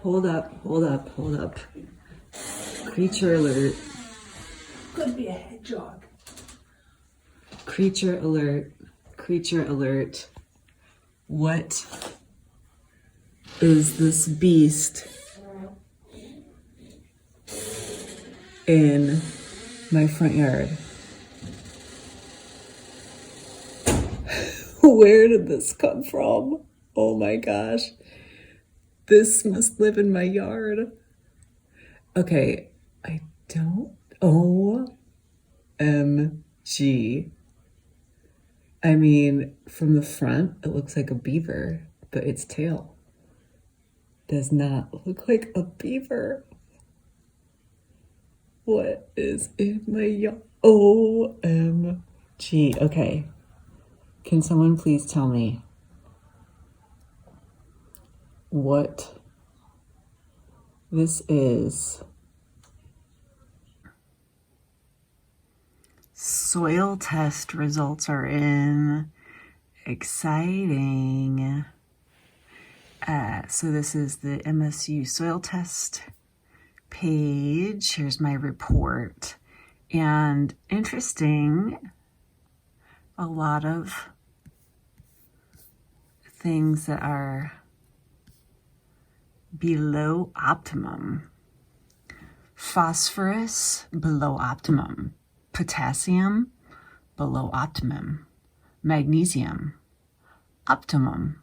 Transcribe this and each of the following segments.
Hold up. Creature alert. Could be a hedgehog. Creature alert. What is this beast in my front yard? Where did this come from? Oh my gosh. This must live in my yard. Okay, I don't. OMG. I mean, from the front, it looks like a beaver, but its tail does not look like a beaver. What is in my yard? OMG. Okay. Can someone please tell me what this is? Soil test results are in. Exciting. So this is the MSU soil test page. Here's my report. And interesting, a lot of things that are below optimum. Phosphorus, below optimum. Potassium, below optimum. Magnesium, optimum.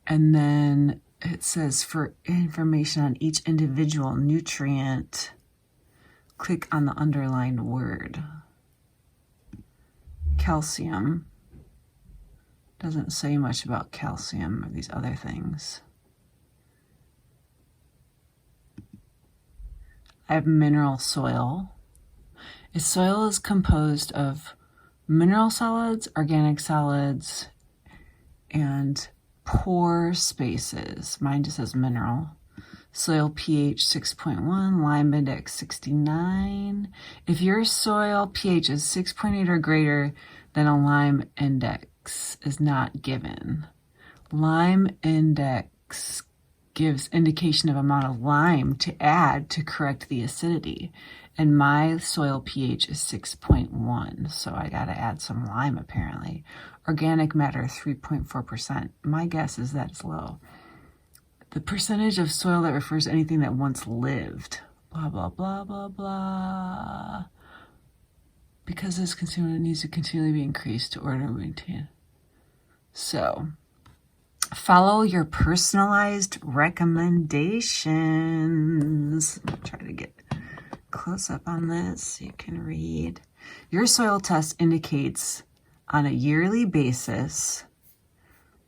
And then it says for information on each individual nutrient, click on the underlined word. Calcium, doesn't say much about calcium or these other things. I have mineral soil. A soil is composed of mineral solids, organic solids, and pore spaces. Mine just says mineral. Soil pH 6.1, lime index 69. If your soil pH is 6.8 or greater, then a lime index is not given. Lime index gives indication of amount of lime to add to correct the acidity. And my soil pH is 6.1, so I gotta add some lime apparently. Organic matter 3.4%. My guess is that's low. The percentage of soil that refers to anything that once lived. Blah, blah, blah, blah, blah. Because this consumer needs to continually be increased to order and maintain. So, follow your personalized recommendations. I'll try to get close up on this so you can read. Your soil test indicates on a yearly basis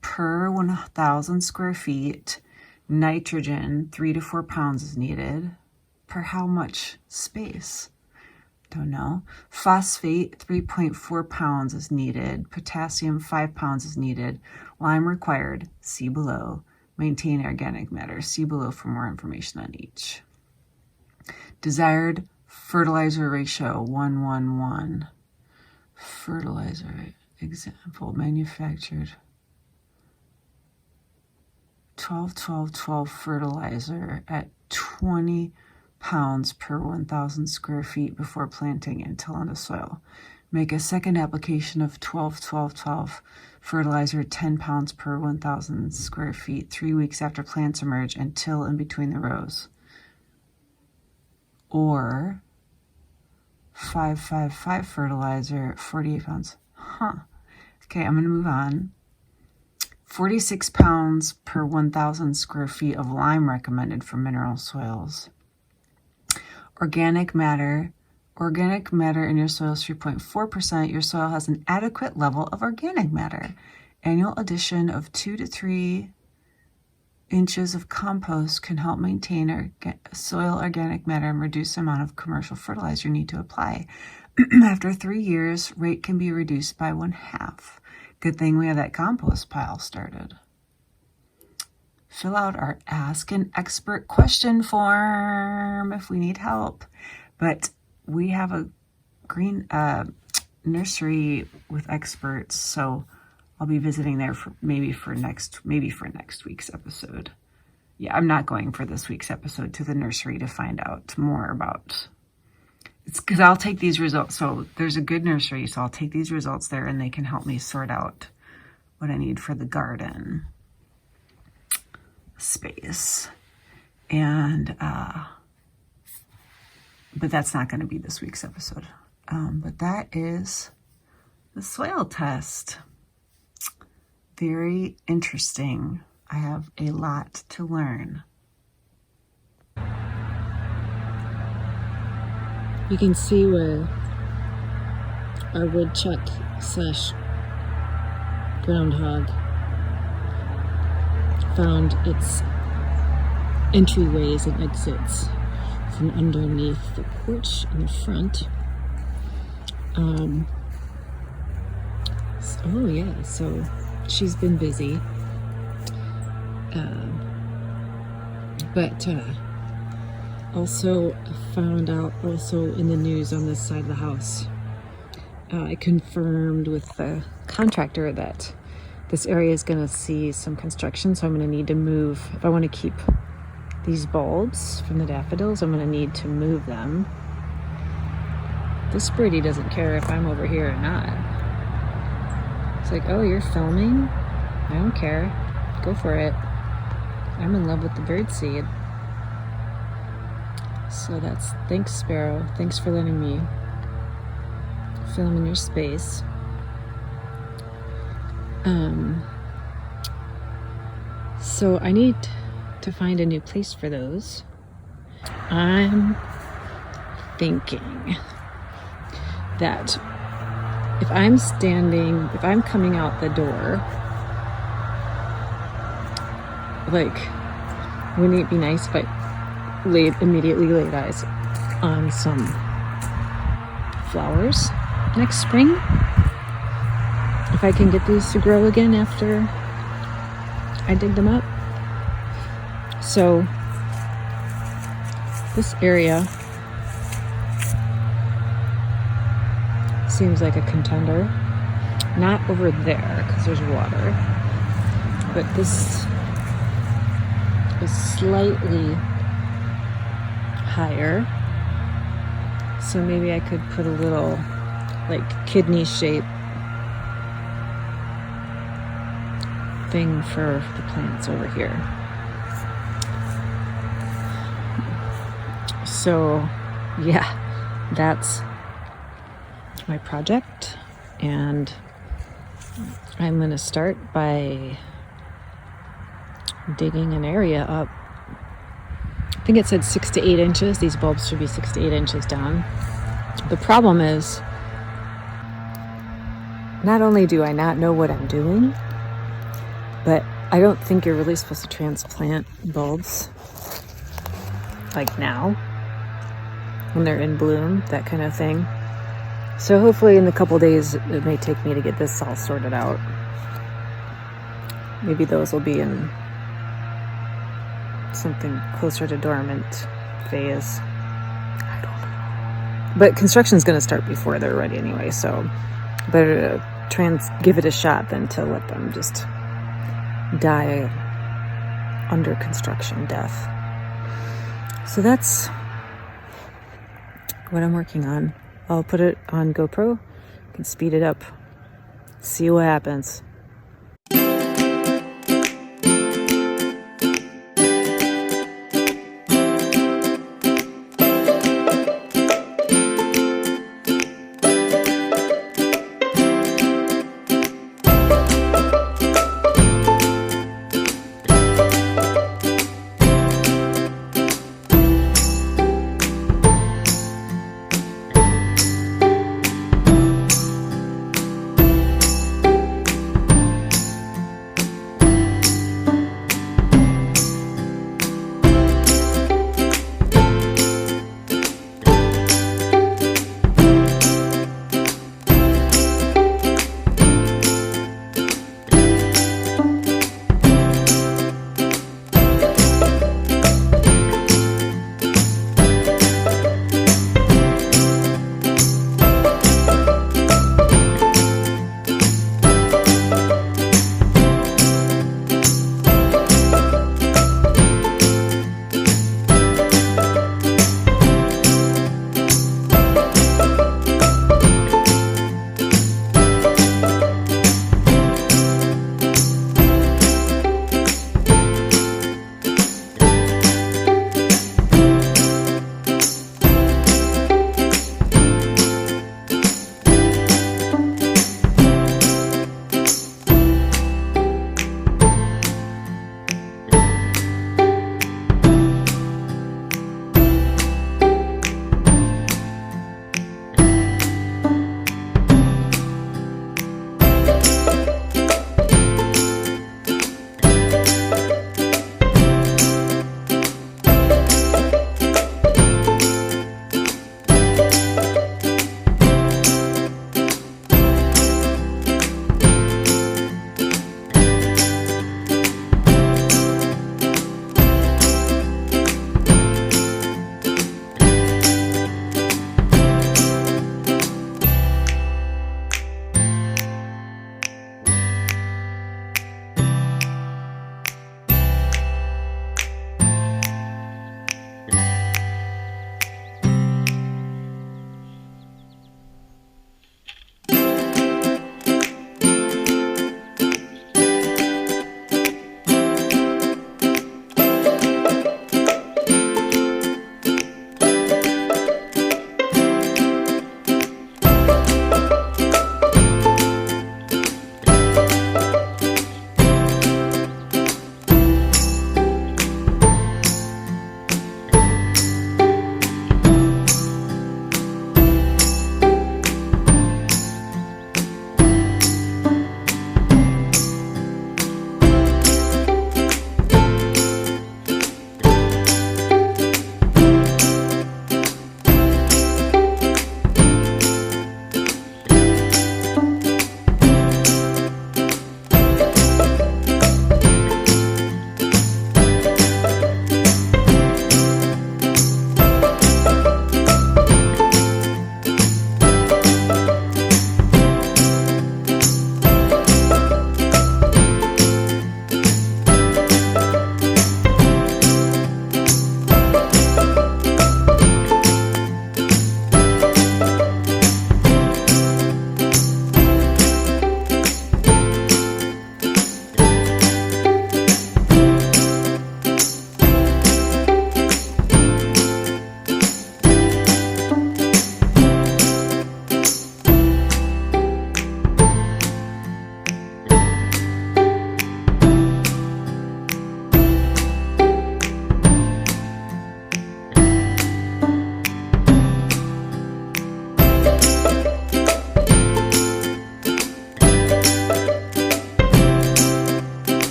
per 1,000 square feet, nitrogen 3 to 4 pounds is needed per how much space? Don't know. Phosphate 3.4 pounds is needed. Potassium 5 pounds is needed. Lime required. See below. Maintain organic matter. See below for more information on each. Desired fertilizer ratio 1:1:1. Fertilizer example manufactured 12-12-12 fertilizer at 20 pounds per 1,000 square feet before planting and till into soil. Make a second application of 12-12-12 fertilizer 10 pounds per 1,000 square feet 3 weeks after plants emerge and till in between the rows. Or 5-5-5 fertilizer 48 pounds. Okay, I'm going to move on. 46 pounds per 1,000 square feet of lime recommended for mineral soils. Organic matter in your soil is 3.4%. Your soil has an adequate level of organic matter. Annual addition of 2 to 3 inches of compost can help maintain soil organic matter and reduce the amount of commercial fertilizer you need to apply. After 3 years, rate can be reduced by 1/2. Good thing we have that compost pile started. Fill out our Ask an Expert question form if we need help. But we have a green nursery with experts, so I'll be visiting there for maybe for next week's episode. yeah, I'm not going for this week's episode to the nursery to find out more about. It's because I'll take these results. So there's a good nursery, so I'll take these results there and they can help me sort out what I need for the garden space. And, but that's not going to be this week's episode. But that is the soil test. Very interesting. I have a lot to learn. You can see where our woodchuck slash groundhog found its entryways and exits from underneath the porch in the front. Oh yeah, so she's been busy. But also found out also in the news on this side of the house, I confirmed with the contractor that this area is going to see some construction, so I'm going to need to move. If I want to keep these bulbs from the daffodils, I'm going to need to move them. This birdie doesn't care if I'm over here or not. It's like, oh, you're filming? I don't care. Go for it. I'm in love with the birdseed. So thanks, Sparrow. Thanks for letting me film in your space. So I need to find a new place for those. I'm thinking that if I'm coming out the door, like, wouldn't it be nice if I immediately laid eyes on some flowers next spring? If I can get these to grow again after I dig them up. So this area seems like a contender. Not over there because there's water, but this is slightly higher, so maybe I could put a little like kidney shape thing for the plants over here. So yeah, that's my project, and I'm going to start by digging an area up. I think it said 6 to 8 inches. These bulbs should be 6 to 8 inches down. The problem is, not only do I not know what I'm doing, but I don't think you're really supposed to transplant bulbs like now when they're in bloom, that kind of thing. So hopefully in a couple days it may take me to get this all sorted out. Maybe those will be in something closer to dormant phase. I don't know. But construction's going to start before they're ready anyway, so better to give it a shot than to let them just die under construction death. So that's what I'm working on. I'll put it on GoPro, can speed it up, see what happens.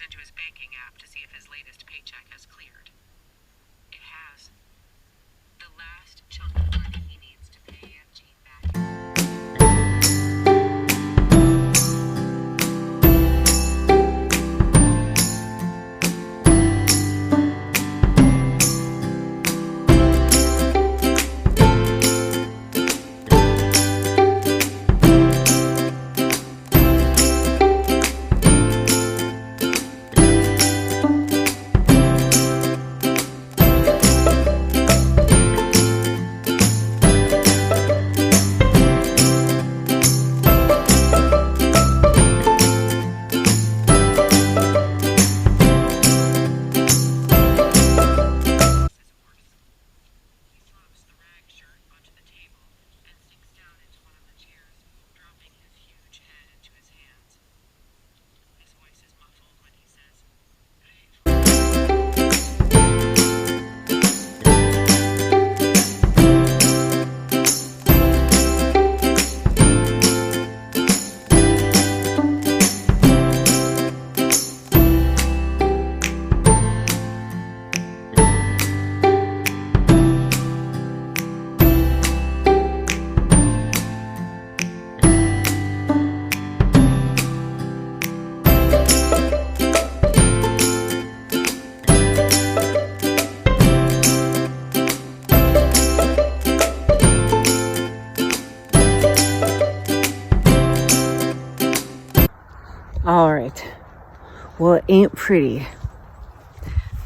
into his banking app to see if his latest paycheck has cleared. It has. The last chunk of money he needs to pay Aunt Jean back. All right. Well, it ain't pretty,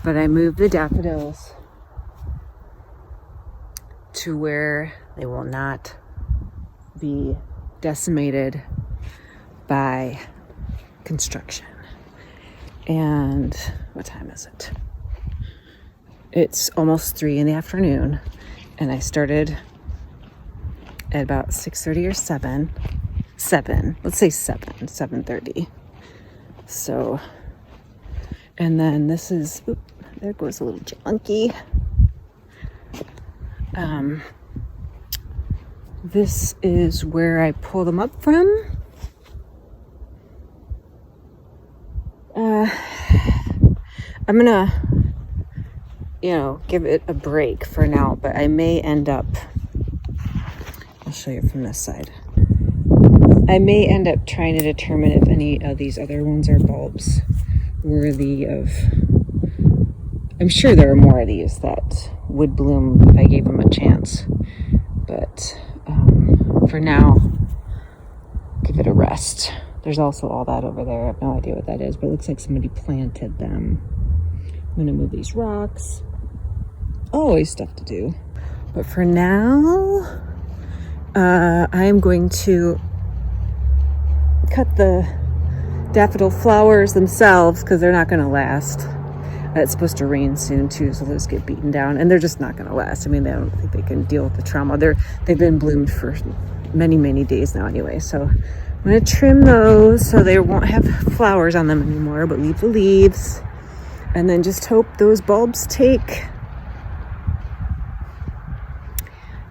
but I moved the daffodils to where they will not be decimated by construction. And what time is it? It's almost 3 in the afternoon, and I started at about 6:30 or 7. Let's say 7:30. So, and then this is, there goes a little junkie. This is where I pull them up from. I'm gonna, give it a break for now, but I may end up, I'll show you from this side. I may end up trying to determine if any of these other ones are bulbs worthy of, I'm sure there are more of these that would bloom if I gave them a chance. But for now, give it a rest. There's also all that over there. I have no idea what that is, but it looks like somebody planted them. I'm gonna move these rocks. Always stuff to do. But for now, I am going to cut the daffodil flowers themselves because they're not going to last. It's supposed to rain soon too, so those get beaten down, and they're just not going to last. I mean, I don't think they can deal with the trauma. They've been bloomed for many, many days now anyway. So I'm going to trim those so they won't have flowers on them anymore, but leave the leaves, and then just hope those bulbs take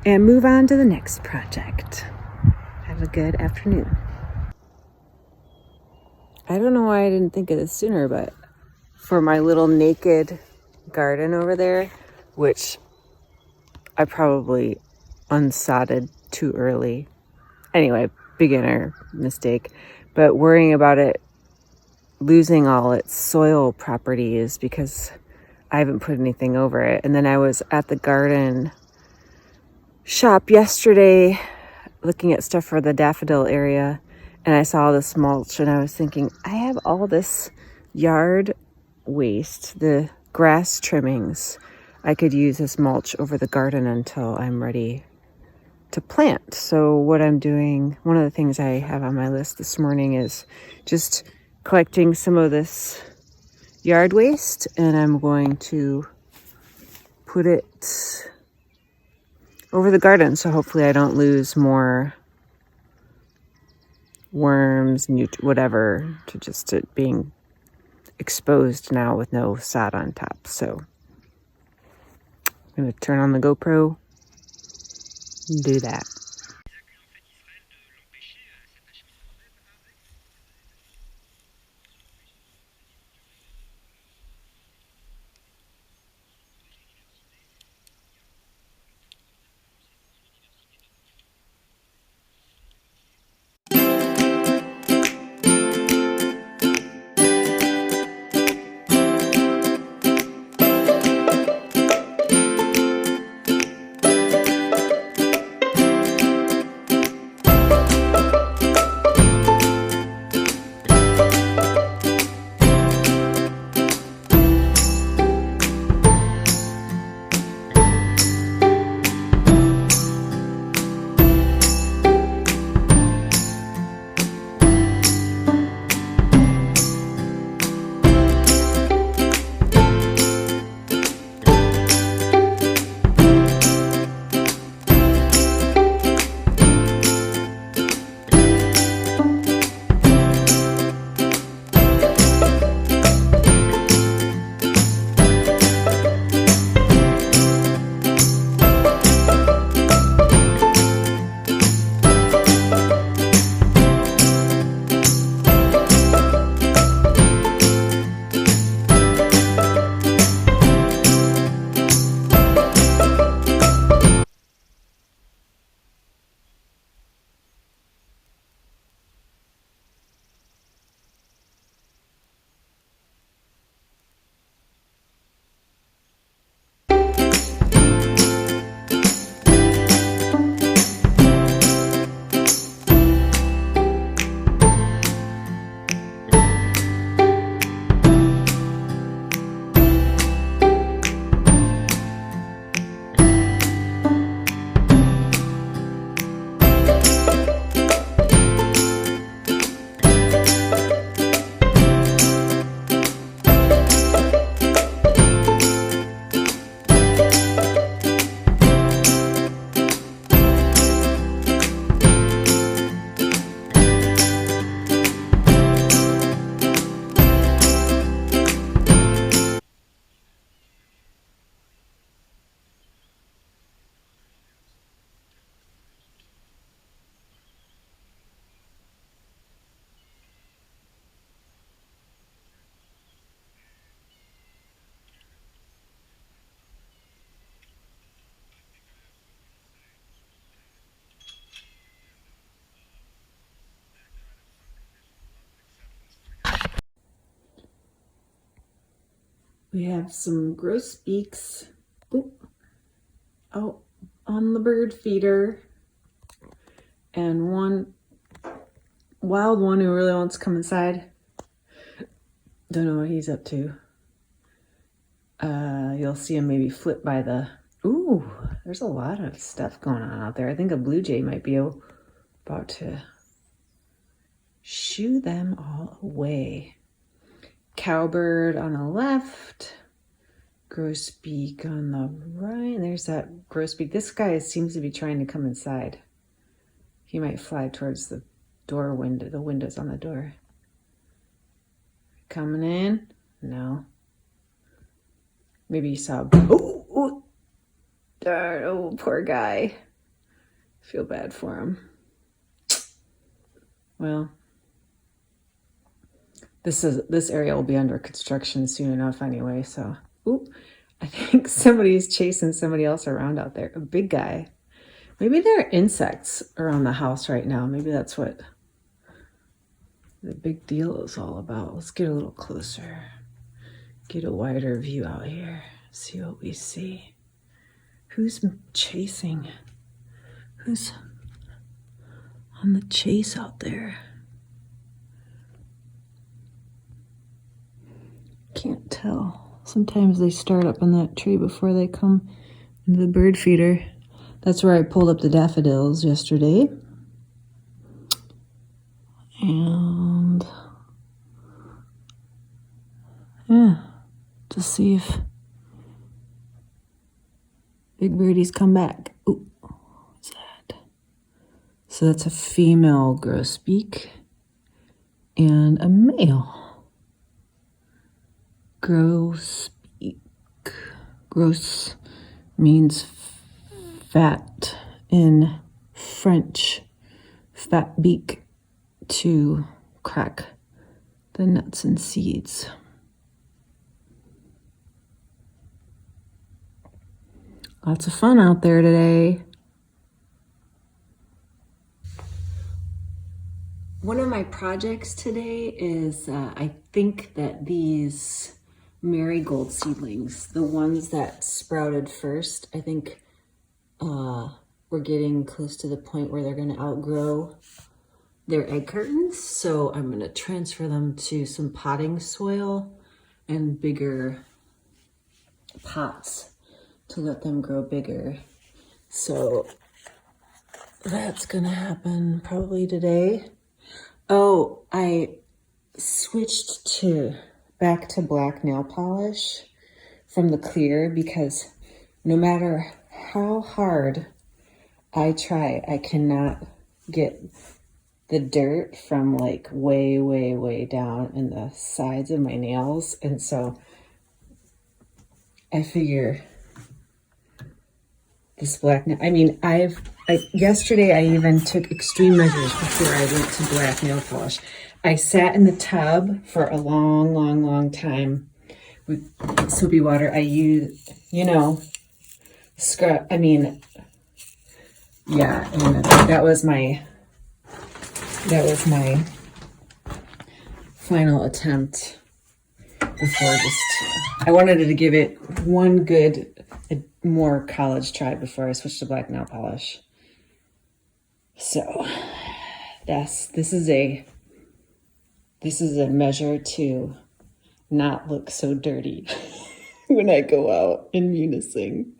and move on to the next project. Have a good afternoon. I don't know why I didn't think of this sooner, but for my little naked garden over there, which I probably unsodded too early. Anyway, beginner mistake, but worrying about it losing all its soil properties because I haven't put anything over it. And then I was at the garden shop yesterday looking at stuff for the daffodil area, and I saw this mulch, and I was thinking, I have all this yard waste, the grass trimmings. I could use as mulch over the garden until I'm ready to plant. So what I'm doing, one of the things I have on my list this morning is just collecting some of this yard waste, and I'm going to put it over the garden, so hopefully I don't lose more worms, whatever, to just it being exposed now with no sod on top. So I'm going to turn on the GoPro and do that. We have some grosbeaks out on the bird feeder, and one wild one who really wants to come inside. Don't know what he's up to. You'll see him maybe flip by the... Ooh, there's a lot of stuff going on out there. I think a blue jay might be about to shoo them all away. Cowbird on the left, grosbeak on the right. There's that grosbeak. This guy seems to be trying to come inside. He might fly towards the door window, the windows on the door. Coming in? No. Maybe you saw... Oh, darn, oh, poor guy. Feel bad for him. Well, this area will be under construction soon enough anyway, so... Ooh, I think somebody's chasing somebody else around out there. A big guy. Maybe there are insects around the house right now. Maybe that's what the big deal is all about. Let's get a little closer. Get a wider view out here. See what we see. Who's chasing? Who's on the chase out there? Can't tell. Sometimes they start up in that tree before they come into the bird feeder. That's where I pulled up the daffodils yesterday. And yeah, to see if big birdies come back. Ooh, what's that? So that's a female grosbeak and a male grosbeak. Gros means fat in French. Fat beak to crack the nuts and seeds. Lots of fun out there today. One of my projects today is I think that these marigold seedlings, the ones that sprouted first, I think we're getting close to the point where they're going to outgrow their egg curtains. So I'm going to transfer them to some potting soil and bigger pots to let them grow bigger. So that's going to happen probably today. Oh, I switched back to black nail polish from the clear because no matter how hard I try, I cannot get the dirt from like way, way, way down in the sides of my nails. And so I figure this black nail, I mean, yesterday I even took extreme measures before I went to black nail polish. I sat in the tub for a long, long, long time with soapy water. I used, scrub, yeah, and that was my final attempt before I wanted to give it one good, more college try before I switched to black nail polish. So this is a measure to not look so dirty when I go out in unison.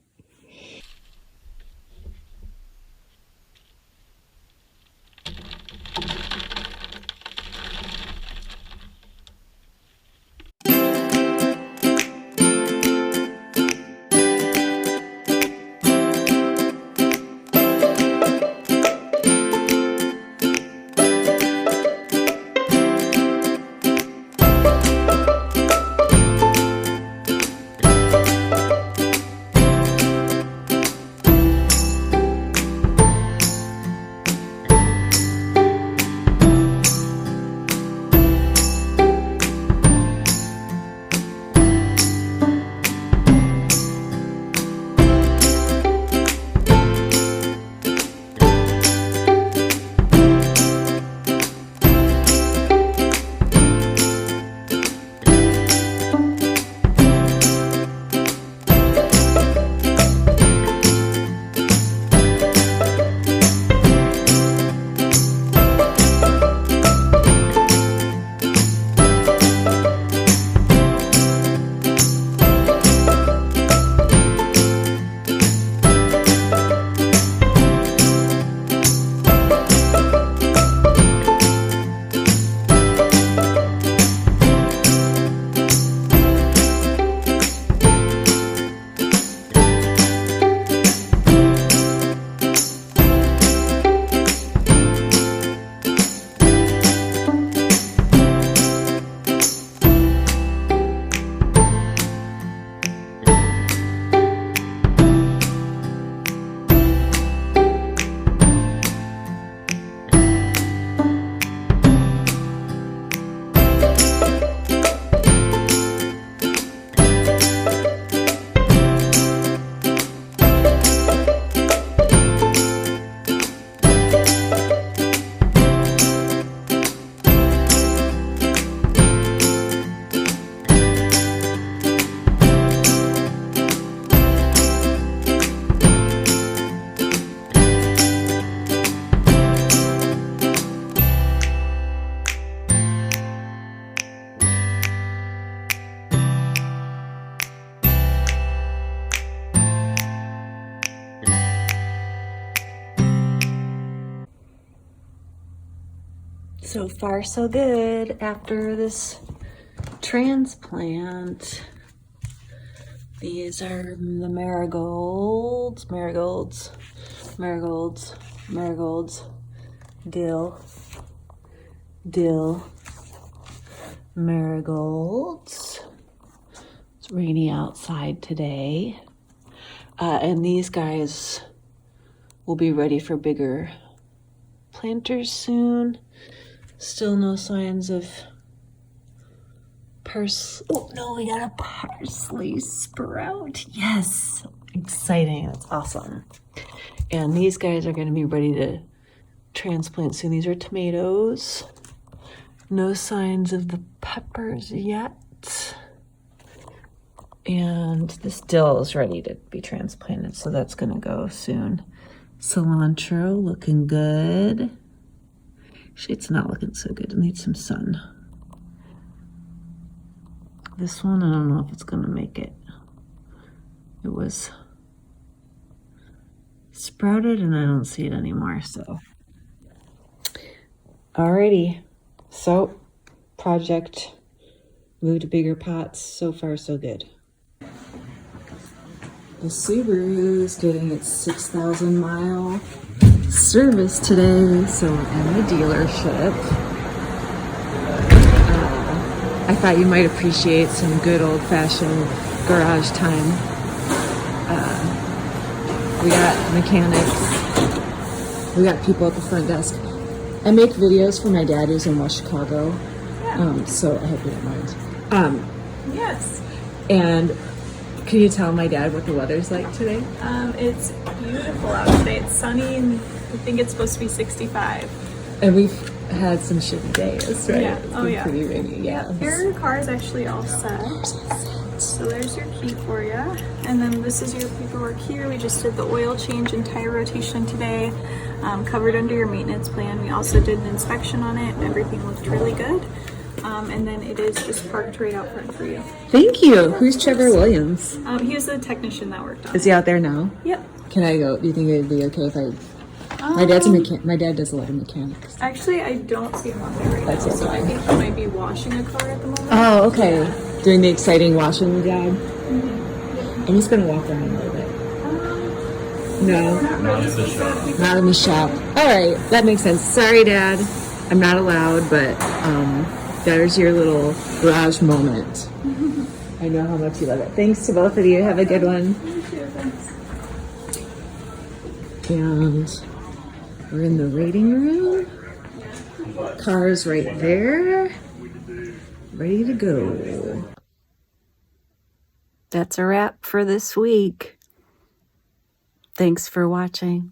So far, so good after this transplant. These are the marigolds, dill, marigolds. It's rainy outside today. And these guys will be ready for bigger planters soon. Still no signs of oh no, we got a parsley sprout. Yes, exciting. That's awesome. And these guys are going to be ready to transplant soon. These are tomatoes. No signs of the peppers yet. And this dill is ready to be transplanted, so that's going to go soon. Cilantro looking good. Actually, it's not looking so good. It needs some sun. This one, I don't know if it's going to make it. It was sprouted and I don't see it anymore, so. Alrighty. So, project moved to bigger pots. So far, so good. The Subaru is getting its 6,000 mile service today, so we're in the dealership. I thought you might appreciate some good old-fashioned garage time. We got mechanics. We got people at the front desk. I make videos for my dad who's in West Chicago, so I hope you don't mind. Yes. And can you tell my dad what the weather's like today? It's beautiful out today. It's sunny and I think it's supposed to be 65. And we've had some shitty days, right? Yeah. It's Oh, been yeah. pretty rainy. Yeah. Your car is actually all set. So there's your key for you. And then this is your paperwork here. We just did the oil change and tire rotation today, covered under your maintenance plan. We also did an inspection on it. Everything looked really good. And then it is just parked right out front for you. Thank you. Who's Trevor Williams? He was the technician that worked on Is he out there now? it. Yep. Can I go? Do you think it'd be okay if I... My dad's a mechanic. My dad does a lot of mechanics. Actually, I don't see him out there right That's now. okay. So I think he might be washing a car at the moment. Oh, okay. Doing the exciting washing job. I'm just gonna walk around a little bit. No, not in the shop. All right, that makes sense. Sorry, Dad. I'm not allowed, but there's your little garage moment. I know how much you love it. Thanks to both of you. Have a good one. And we're in the waiting room. Car's right there. Ready to go. That's a wrap for this week. Thanks for watching.